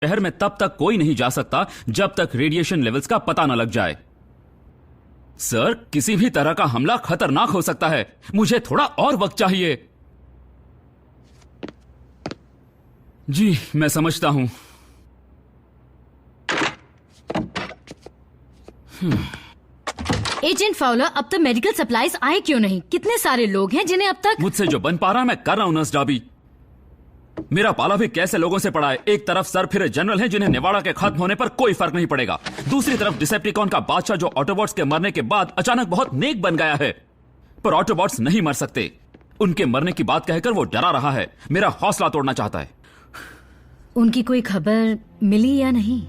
शहर में तब तक कोई नहीं जा सकता जब तक रेडिएशन लेवल्स का पता न लग जाए। सर, किसी भी तरह का हमला खतरनाक हो सकता है। मुझे थोड़ा और वक्त चाहिए। जी, मैं समझता हूं। एजेंट फाउलर, अब तक मेडिकल सप्लाईज आए क्यों नहीं? कितने सारे लोग हैं जिन्हें अब तक। मुझसे जो बन पा रहा मैं कर रहा हूं नर्स डाबी। मेरा पाला भी कैसे लोगों से पड़ा है। एक तरफ सर फिरे जनरल हैं जिन्हें नेवाड़ा के खत्म होने पर कोई फर्क नहीं पड़ेगा। दूसरी तरफ डिसेप्टिकॉन का बादशाह जो ऑटोबॉट्स के मरने के बाद अचानक बहुत नेक बन गया है। पर ऑटोबॉट्स नहीं मर सकते। उनके मरने की बात कहकर वो डरा रहा है, मेरा हौसला तोड़ना चाहता है। उनकी कोई खबर मिली या नहीं?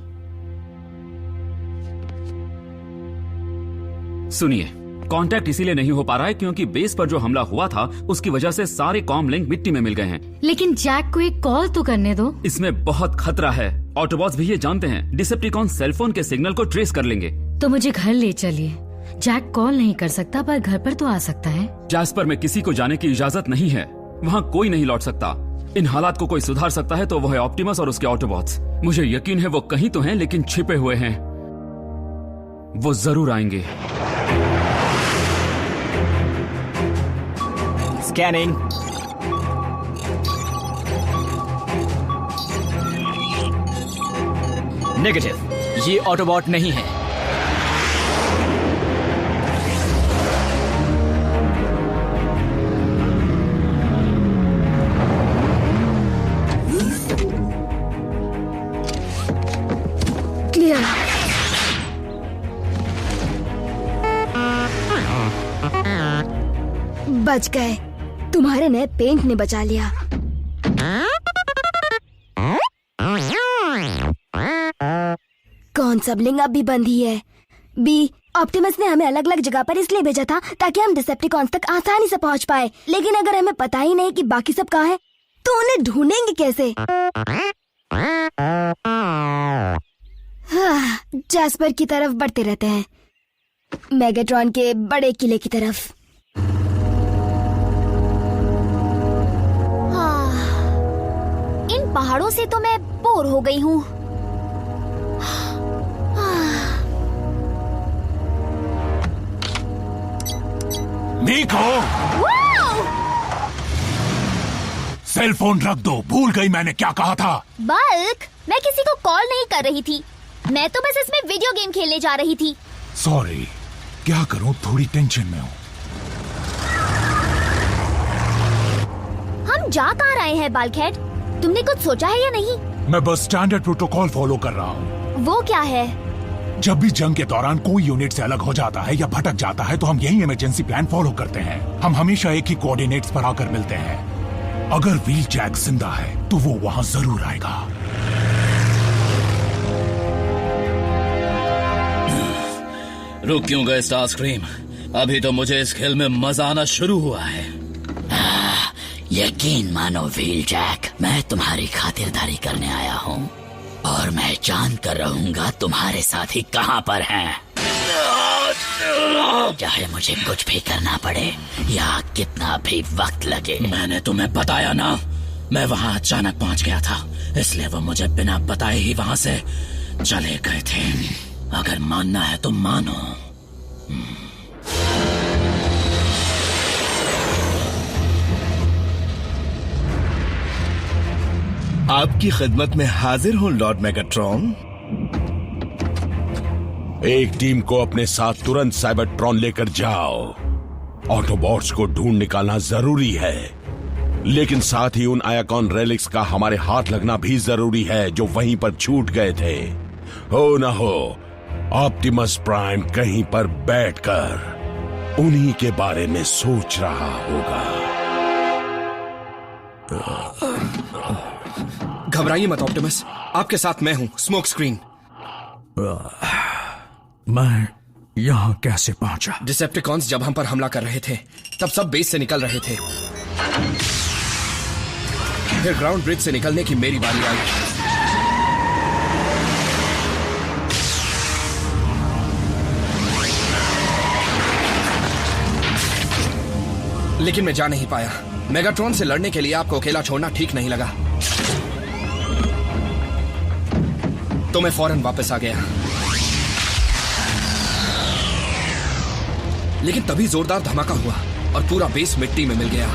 सुनिए, कांटेक्ट इसीलिए नहीं हो पा रहा है क्योंकि बेस पर जो हमला हुआ था उसकी वजह से सारे कॉम लिंक मिट्टी में मिल गए हैं। लेकिन जैक को एक कॉल तो करने दो। इसमें बहुत खतरा है। ऑटोबॉट्स भी ये जानते हैं। डिसेप्टिकॉन सेलफोन के सिग्नल को ट्रेस कर लेंगे। तो मुझे घर ले चलिए। जैक कॉल नहीं कर सकता पर घर पर तो आ सकता है। जैस्पर में किसी को जाने की इजाजत नहीं है। वहाँ कोई नहीं लौट सकता। इन हालात को कोई सुधार सकता है तो वो है ऑप्टिमस और उसके ऑटोबॉट्स। मुझे यकीन है वो कहीं तो हैं लेकिन छिपे हुए हैं। वो जरूर आएंगे। स्कैनिंग। नेगेटिव, ये ऑटोबॉट नहीं है। क्लियर। बच गए। तुम्हारे नए पेंट ने बचा लिया। कौन सब लिंग अब भी बंद ही है। बी, ऑप्टिमस ने हमें अलग अलग जगह पर इसलिए भेजा था ताकि हम डिसेप्टिकॉन्स तक आसानी से पहुंच पाए। लेकिन अगर हमें पता ही नहीं कि बाकी सब कहाँ है तो उन्हें ढूंढेंगे कैसे? जैस्पर की तरफ बढ़ते रहते हैं, मेगाट्रॉन के बड़े किले की तरफ। इन पहाड़ों से तो मैं बोर हो गई हूँ। मीको, सेल फोन रख दो। भूल गई मैंने क्या कहा था। बल्क, मैं किसी को कॉल नहीं कर रही थी। मैं तो बस इसमें वीडियो गेम खेलने जा रही थी। सॉरी, क्या करूं, थोड़ी टेंशन में हूँ। हम जा कहाँ रहे हैं बाल्कहेड? तुमने कुछ सोचा है या नहीं? मैं बस स्टैंडर्ड प्रोटोकॉल फॉलो कर रहा हूँ। वो क्या है? जब भी जंग के दौरान कोई यूनिट से अलग हो जाता है या भटक जाता है तो हम यही इमरजेंसी प्लान फॉलो करते हैं। हम हमेशा एक ही कोऑर्डिनेट्स पर आकर मिलते हैं। अगर व्हील जैक जिंदा है तो वो वहाँ जरूर आएगा। रुक क्यों गए स्टारस्क्रीम? अभी तो मुझे इस खेल में मजा आना शुरू हुआ है। यकीन मानो व्हील जैक, मैं तुम्हारी खातिरदारी करने आया हूँ और मैं जान कर रहूंगा तुम्हारे साथी कहाँ पर हैं। चाहे मुझे कुछ भी करना पड़े या कितना भी वक्त लगे। मैंने तुम्हें बताया ना, मैं वहाँ अचानक पहुँच गया था, इसलिए वो मुझे बिना बताए ही वहाँ से चले गए थे। अगर मानना है तो मानो। आपकी खिदमत में हाजिर हूँ लॉर्ड मेगाट्रॉन। एक टीम को अपने साथ तुरंत साइबरट्रॉन लेकर जाओ। ऑटोबॉट्स को ढूंढ निकालना जरूरी है, लेकिन साथ ही उन आयाकॉन रेलिक्स का हमारे हाथ लगना भी जरूरी है जो वहीं पर छूट गए थे। हो न हो ऑप्टिमस प्राइम कहीं पर बैठकर उन्हीं के बारे में सोच रहा होगा। घबराइए मत ऑप्टिमस, आपके साथ मैं हूं, स्मोक स्क्रीन। मैं यहाँ कैसे पहुंचा? डिसेप्टिकॉन्स जब हम पर हमला कर रहे थे तब सब बेस से निकल रहे थे। फिर ग्राउंड ब्रिज से निकलने की मेरी बारी आई। लेकिन मैं जा नहीं पाया। मेगाट्रॉन से लड़ने के लिए आपको अकेला छोड़ना ठीक नहीं लगा। तो मैं फौरन वापस आ गया। लेकिन तभी जोरदार धमाका हुआ और पूरा बेस मिट्टी में मिल गया।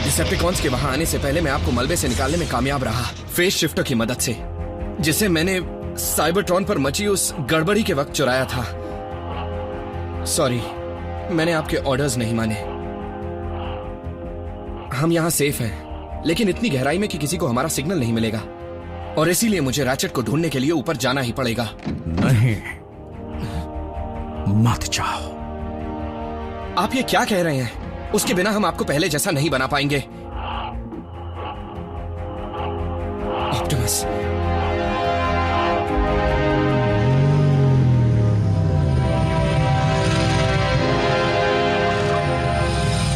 डिसेप्टिकॉन्स के वहां आने से पहले मैं आपको मलबे से निकालने में कामयाब रहा, फेस शिफ्टर की मदद से, जिसे मैंने साइबरट्रॉन पर मची उस गड़बड़ी के वक्त चुराया था। सॉरी, मैंने आपके ऑर्डर्स नहीं माने। हम यहां सेफ हैं, लेकिन इतनी गहराई में कि किसी को हमारा सिग्नल नहीं मिलेगा, और इसीलिए मुझे रैचेट को ढूंढने के लिए ऊपर जाना ही पड़ेगा। नहीं, मत जाओ। आप ये क्या कह रहे हैं? उसके बिना हम आपको पहले जैसा नहीं बना पाएंगे। ऑप्टिमस,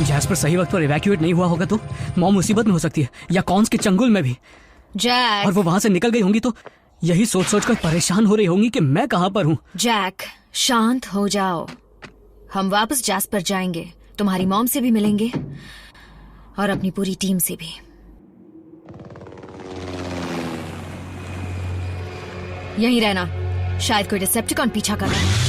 जैस्पर सही वक्त पर इवैक्यूएट नहीं हुआ होगा तो मॉम मुसीबत में हो सकती है, या कॉन्स के चंगुल में भी। जैक, और वो वहां से निकल गई होंगी तो यही सोच सोच कर परेशान हो रही होंगी कि मैं कहां पर हूँ। जैक, शांत हो जाओ। हम वापस जैस्पर जाएंगे, तुम्हारी मॉम से भी मिलेंगे और अपनी पूरी टीम से भी। यहीं रहना, शायद कोई डिसेप्टिकॉन पीछा कर रहा है।